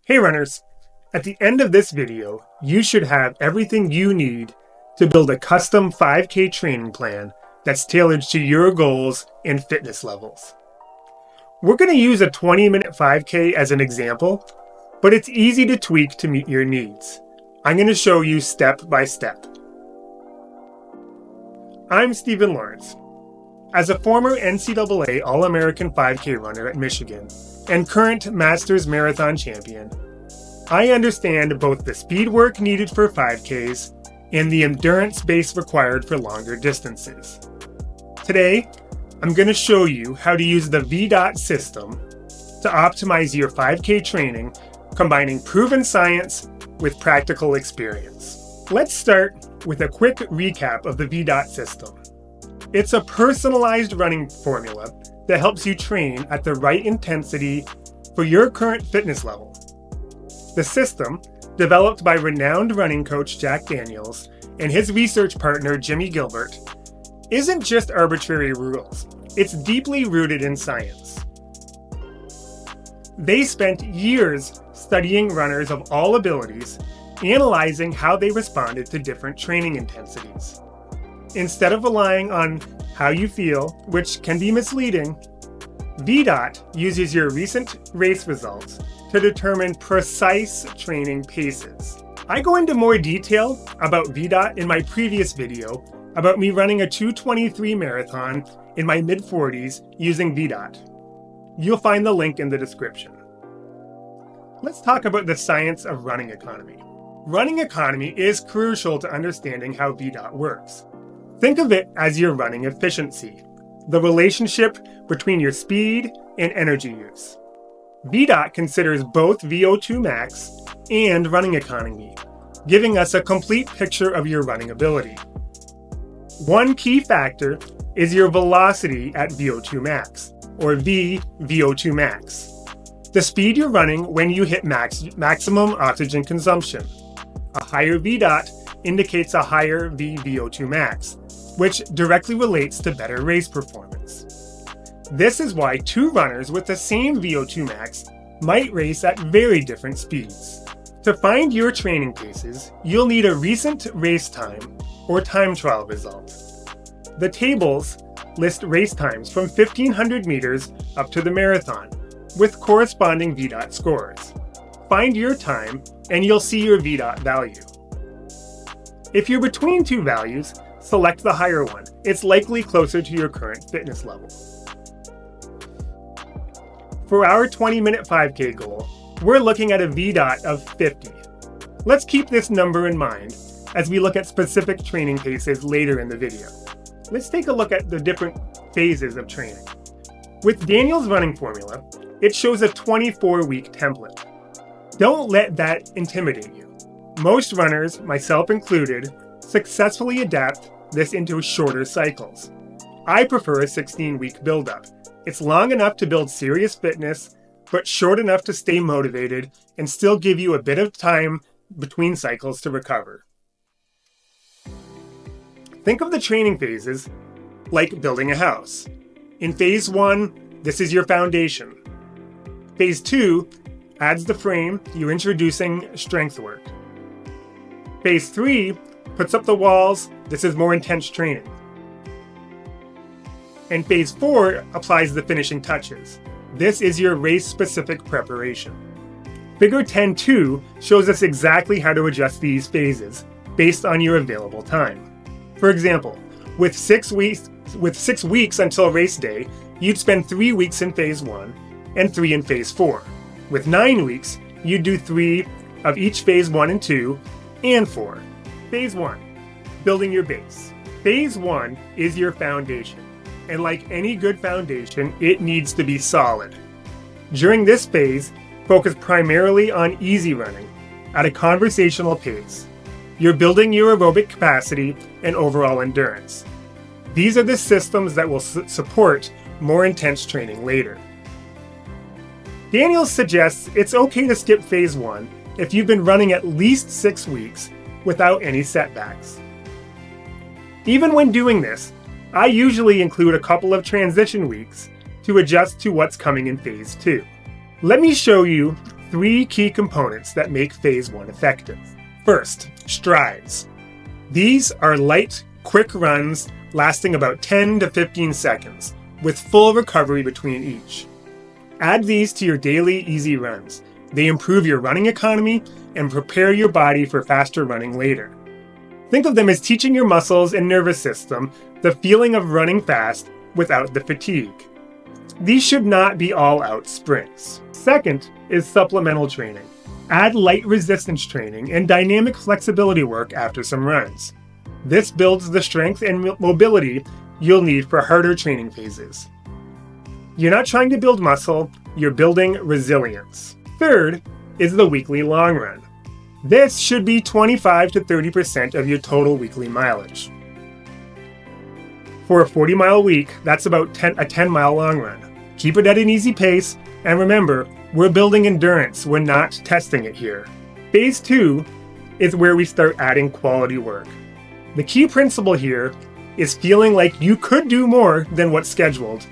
Hey runners! At the end of this video, you should have everything you need to build a custom 5K training plan that's tailored to your goals and fitness levels. We're going to use a 20-minute 5K as an example, but it's easy to tweak to meet your needs. I'm going to show you step by step. I'm Stephen Lawrence. As a former NCAA All-American 5K runner at Michigan and current Masters Marathon champion, I understand both the speed work needed for 5Ks and the endurance base required for longer distances. Today, I'm going to show you how to use the VDOT system to optimize your 5K training, combining proven science with practical experience. Let's start with a quick recap of the VDOT system. It's a personalized running formula that helps you train at the right intensity for your current fitness level. The system, developed by renowned running coach Jack Daniels and his research partner Jimmy Gilbert, isn't just arbitrary rules. It's deeply rooted in science. They spent years studying runners of all abilities, analyzing how they responded to different training intensities. Instead of relying on how you feel, which can be misleading, VDOT uses your recent race results to determine precise training paces. I go into more detail about VDOT in my previous video about me running a 2:23 marathon in my mid-40s using VDOT. You'll find the link in the description. Let's talk about the science of running economy. Running economy is crucial to understanding how VDOT works. Think of it as your running efficiency, the relationship between your speed and energy use. VDOT considers both VO2 max and running economy, giving us a complete picture of your running ability. One key factor is your velocity at VO2 max, or VO2 max, the speed you're running when you hit maximum oxygen consumption. A higher VDOT indicates a higher VO2 max, which directly relates to better race performance. This is why two runners with the same VO2 max might race at very different speeds. To find your training paces, you'll need a recent race time or time trial result. The tables list race times from 1,500 meters up to the marathon, with corresponding VDOT scores. Find your time and you'll see your VDOT value. If you're between two values, select the higher one. It's likely closer to your current fitness level. For our 20-minute 5K goal, we're looking at a VDOT of 50. Let's keep this number in mind as we look at specific training paces later in the video. Let's take a look at the different phases of training. With Daniel's running formula, it shows a 24-week template. Don't let that intimidate you. Most runners, myself included, successfully adapt this into shorter cycles. I prefer a 16-week build-up. It's long enough to build serious fitness, but short enough to stay motivated and still give you a bit of time between cycles to recover. Think of the training phases like building a house. In phase 1, this is your foundation. Phase 2 adds the frame, you're introducing strength work. Phase 3 puts up the walls, this is more intense training. And phase 4 applies the finishing touches. This is your race-specific preparation. Figure 10.2 shows us exactly how to adjust these phases based on your available time. For example, with 6 weeks until race day, you'd spend 3 weeks in phase 1 and 3 in phase 4. With 9 weeks, you'd do 3 of each phase 1 and 2 and 4. Phase 1, building your base. Phase 1 is your foundation, and like any good foundation, it needs to be solid. During this phase, focus primarily on easy running at a conversational pace. You're building your aerobic capacity and overall endurance. These are the systems that will support more intense training later. Daniels suggests it's okay to skip phase 1 if you've been running at least 6 weeks without any setbacks. Even when doing this, I usually include a couple of transition weeks to adjust to what's coming in phase 2. Let me show you 3 key components that make Phase 1 effective. First, strides. These are light, quick runs lasting about 10 to 15 seconds, with full recovery between each. Add these to your daily easy runs. They improve your running economy and prepare your body for faster running later. Think of them as teaching your muscles and nervous system the feeling of running fast without the fatigue. These should not be all-out sprints. Second is supplemental training. Add light resistance training and dynamic flexibility work after some runs. This builds the strength and mobility you'll need for harder training phases. You're not trying to build muscle, you're building resilience. Third is the weekly long run. This should be 25 to 30% of your total weekly mileage. For a 40-mile week, that's about a 10-mile long run. Keep it at an easy pace, and remember, we're building endurance, we're not testing it here. Phase 2 is where we start adding quality work. The key principle here is feeling like you could do more than what's scheduled.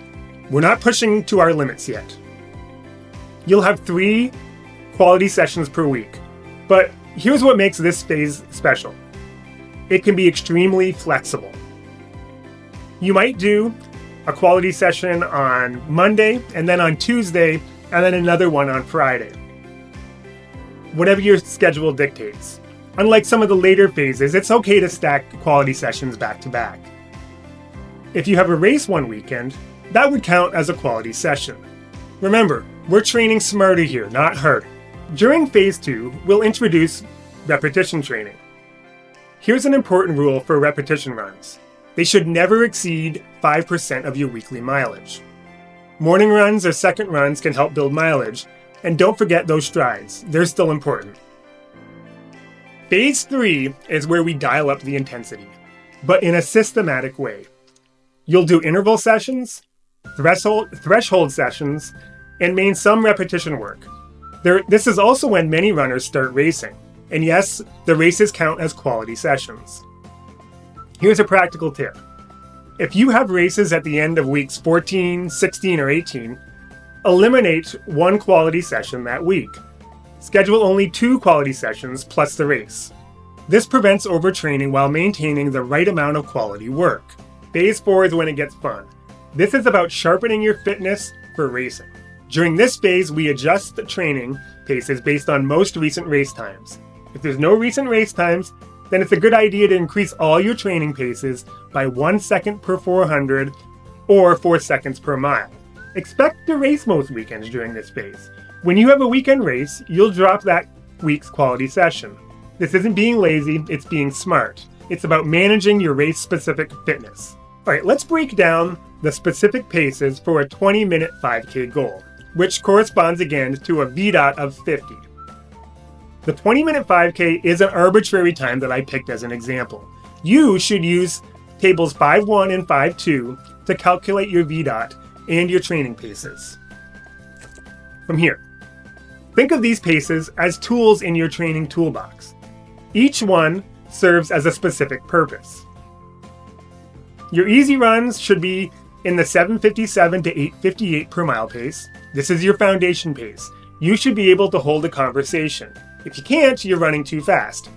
We're not pushing to our limits yet. You'll have 3 quality sessions per week, but here's what makes this phase special. It can be extremely flexible. You might do a quality session on Monday, and then on Tuesday, and then another one on Friday. Whatever your schedule dictates. Unlike some of the later phases, it's okay to stack quality sessions back to back. If you have a race one weekend, that would count as a quality session. Remember, we're training smarter here, not harder. During Phase 2, we'll introduce repetition training. Here's an important rule for repetition runs. They should never exceed 5% of your weekly mileage. Morning runs or second runs can help build mileage, and don't forget those strides. They're still important. Phase 3 is where we dial up the intensity, but in a systematic way. You'll do interval sessions, threshold sessions, and some repetition work. This is also when many runners start racing, and yes, the races count as quality sessions. Here's a practical tip. If you have races at the end of weeks 14, 16, or 18, eliminate one quality session that week. Schedule only 2 quality sessions plus the race. This prevents overtraining while maintaining the right amount of quality work. Phase 4 is when it gets fun. This is about sharpening your fitness for racing. During this phase, we adjust the training paces based on most recent race times. If there's no recent race times, then it's a good idea to increase all your training paces by 1 second per 400 or 4 seconds per mile. Expect to race most weekends during this phase. When you have a weekend race, you'll drop that week's quality session. This isn't being lazy, it's being smart. It's about managing your race-specific fitness. All right, let's break down the specific paces for a 20-minute 5K goal, which corresponds again to a VDOT of 50. The 20-minute 5K is an arbitrary time that I picked as an example. You should use tables 5.1 and 5.2 to calculate your VDOT and your training paces. From here, think of these paces as tools in your training toolbox. Each one serves as a specific purpose. Your easy runs should be in the 7:57 to 8:58 per mile pace. This is your foundation pace. You should be able to hold a conversation. If you can't, you're running too fast.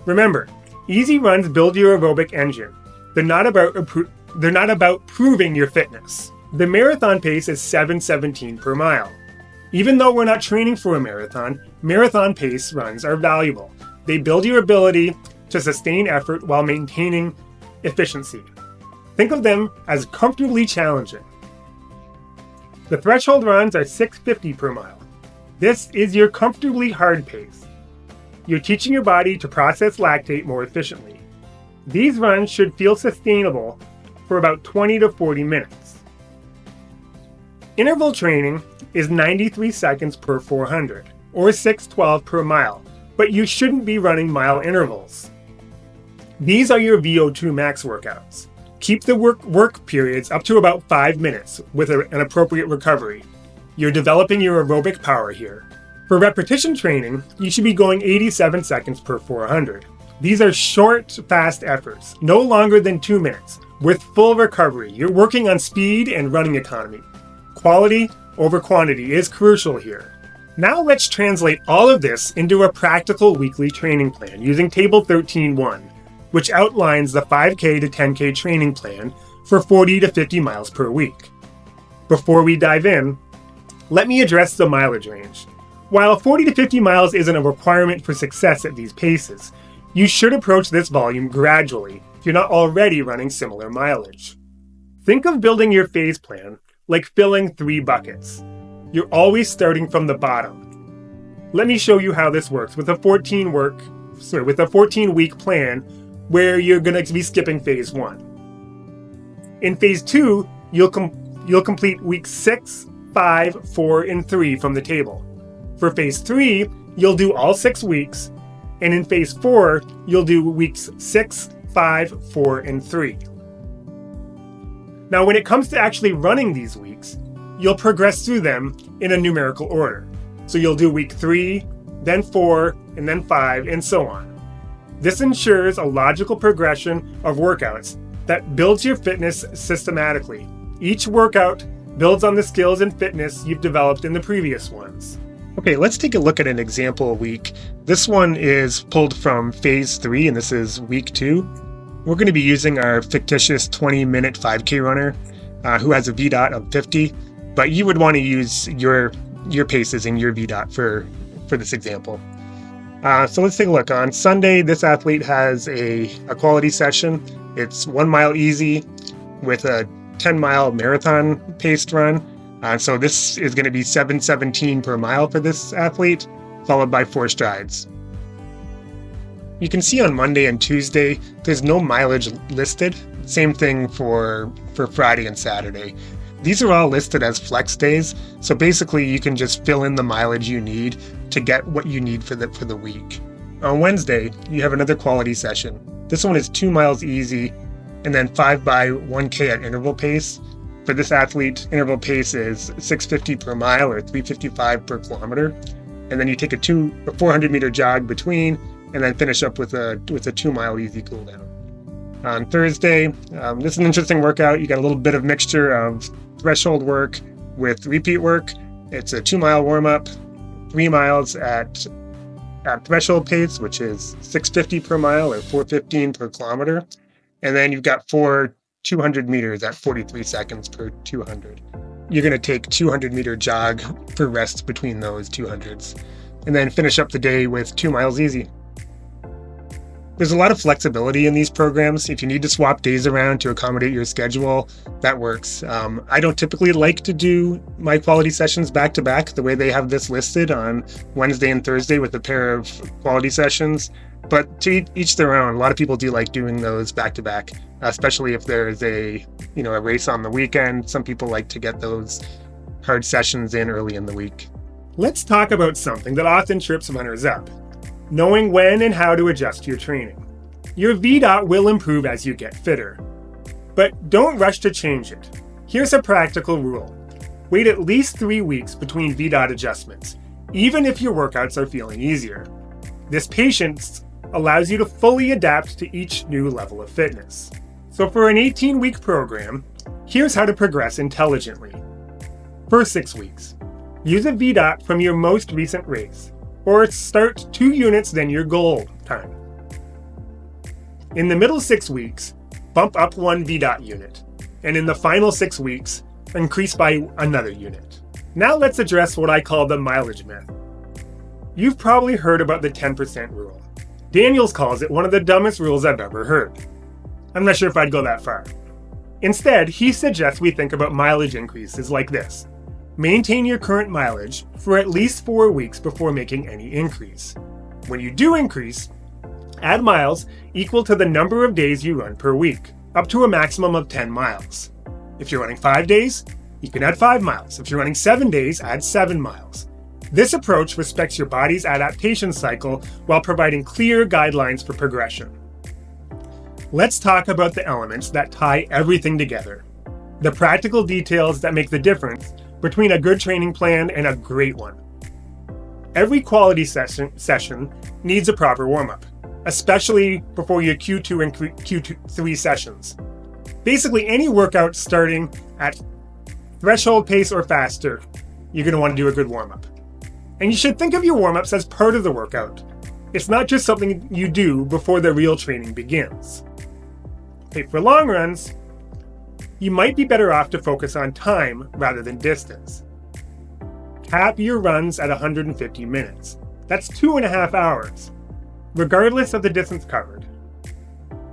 Remember, easy runs build your aerobic engine. They're not about proving your fitness. The marathon pace is 7:17 per mile. Even though we're not training for a marathon pace runs are valuable. They build your ability to sustain effort while maintaining efficiency. Think of them as comfortably challenging. The threshold runs are 6:50 per mile. This is your comfortably hard pace. You're teaching your body to process lactate more efficiently. These runs should feel sustainable for about 20 to 40 minutes. Interval training is 93 seconds per 400, or 6:12 per mile, but you shouldn't be running mile intervals. These are your VO2 max workouts. Keep the work periods up to about 5 minutes with an appropriate recovery. You're developing your aerobic power here. For repetition training, you should be going 87 seconds per 400. These are short, fast efforts, no longer than 2 minutes, with full recovery. You're working on speed and running economy. Quality over quantity is crucial here. Now let's translate all of this into a practical weekly training plan using Table 13.1, which outlines the 5K to 10K training plan for 40 to 50 miles per week. Before we dive in, let me address the mileage range. While 40 to 50 miles isn't a requirement for success at these paces, you should approach this volume gradually if you're not already running similar mileage. Think of building your phase plan like filling 3 buckets. You're always starting from the bottom. Let me show you how this works with a 14-week plan where you're going to be skipping phase 1. In phase 2, you'll complete weeks 6, 5, 4, and 3 from the table. For phase 3, you'll do all 6 weeks, and in phase 4, you'll do weeks 6, 5, 4, and 3. Now, when it comes to actually running these weeks, you'll progress through them in a numerical order. So you'll do week 3, then 4, and then 5, and so on. This ensures a logical progression of workouts that builds your fitness systematically. Each workout builds on the skills and fitness you've developed in the previous ones. Okay, let's take a look at an example week. This one is pulled from phase 3, and this is week 2. We're going to be using our fictitious 20-minute 5K runner who has a VDOT of 50, but you would want to use your paces and your VDOT for this example. So let's take a look. On Sunday, this athlete has a quality session. It's 1 mile easy with a 10-mile marathon paced run. So this is going to be 7:17 per mile for this athlete, followed by 4 strides. You can see on Monday and Tuesday, there's no mileage listed. Same thing for Friday and Saturday. These are all listed as flex days. So basically you can just fill in the mileage you need to get what you need for the week. On Wednesday, you have another quality session. This one is 2 miles easy and then 5 by 1K at interval pace. For this athlete, interval pace is 650 per mile or 355 per kilometer. And then you take a 400 meter jog between and then finish up with a 2 mile easy cool down. On Thursday, this is an interesting workout. You got a little bit of mixture of threshold work with repeat work. It's a 2 mile warm up, 3 miles at threshold pace, which is 650 per mile or 415 per kilometer. And then you've got 4 200 meters at 43 seconds per 200. You're going to take 200 meter jog for rest between those 200s, and then finish up the day with 2 miles easy. There's a lot of flexibility in these programs. If you need to swap days around to accommodate your schedule, that works. I don't typically like to do my quality sessions back to back the way they have this listed on Wednesday and Thursday with a pair of quality sessions, but to each their own. A lot of people do like doing those back to back, especially if there's a race on the weekend. Some people like to get those hard sessions in early in the week. Let's talk about something that often trips runners up: knowing when and how to adjust your training. Your VDOT will improve as you get fitter, but don't rush to change it. Here's a practical rule: wait at least 3 weeks between VDOT adjustments, even if your workouts are feeling easier. This patience allows you to fully adapt to each new level of fitness. So for an 18-week program, here's how to progress intelligently. First 6 weeks, use a VDOT from your most recent race, or start 2 units than your goal time. In the middle 6 weeks, bump up 1 VDOT unit, and in the final 6 weeks, increase by another unit. Now let's address what I call the mileage myth. You've probably heard about the 10% rule. Daniels calls it one of the dumbest rules I've ever heard. I'm not sure if I'd go that far. Instead, he suggests we think about mileage increases like this: maintain your current mileage for at least 4 weeks before making any increase. When you do increase, add miles equal to the number of days you run per week, up to a maximum of 10 miles. If you're running 5 days, you can add 5 miles. If you're running 7 days, add 7 miles. This approach respects your body's adaptation cycle while providing clear guidelines for progression. Let's talk about the elements that tie everything together, the practical details that make the difference between a good training plan and a great one. Every quality session needs a proper warm-up, especially before your Q2 and Q3 sessions. Basically, any workout starting at threshold pace or faster, you're going to want to do a good warm-up. And you should think of your warm-ups as part of the workout. It's not just something you do before the real training begins. Okay, for long runs, you might be better off to focus on time rather than distance. Cap your runs at 150 minutes. That's 2.5 hours, regardless of the distance covered.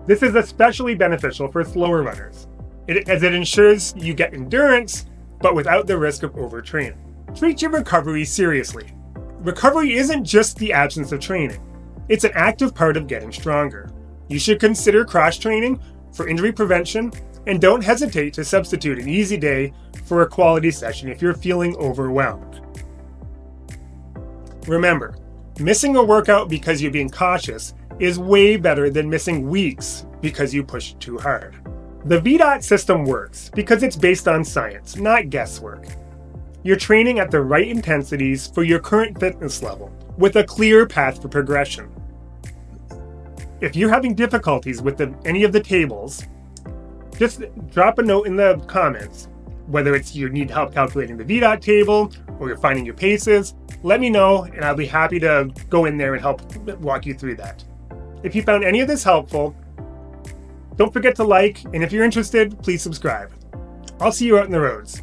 This is especially beneficial for slower runners, as it ensures you get endurance, but without the risk of overtraining. Treat your recovery seriously. Recovery isn't just the absence of training. It's an active part of getting stronger. You should consider cross-training for injury prevention, and don't hesitate to substitute an easy day for a quality session if you're feeling overwhelmed. Remember, missing a workout because you're being cautious is way better than missing weeks because you pushed too hard. The VDOT system works because it's based on science, not guesswork. You're training at the right intensities for your current fitness level, with a clear path for progression. If you're having difficulties with any of the tables, just drop a note in the comments. Whether it's you need help calculating the VDOT table or you're finding your paces, let me know and I'll be happy to go in there and help walk you through that. If you found any of this helpful, don't forget to like, and if you're interested, please subscribe. I'll see you out in the roads.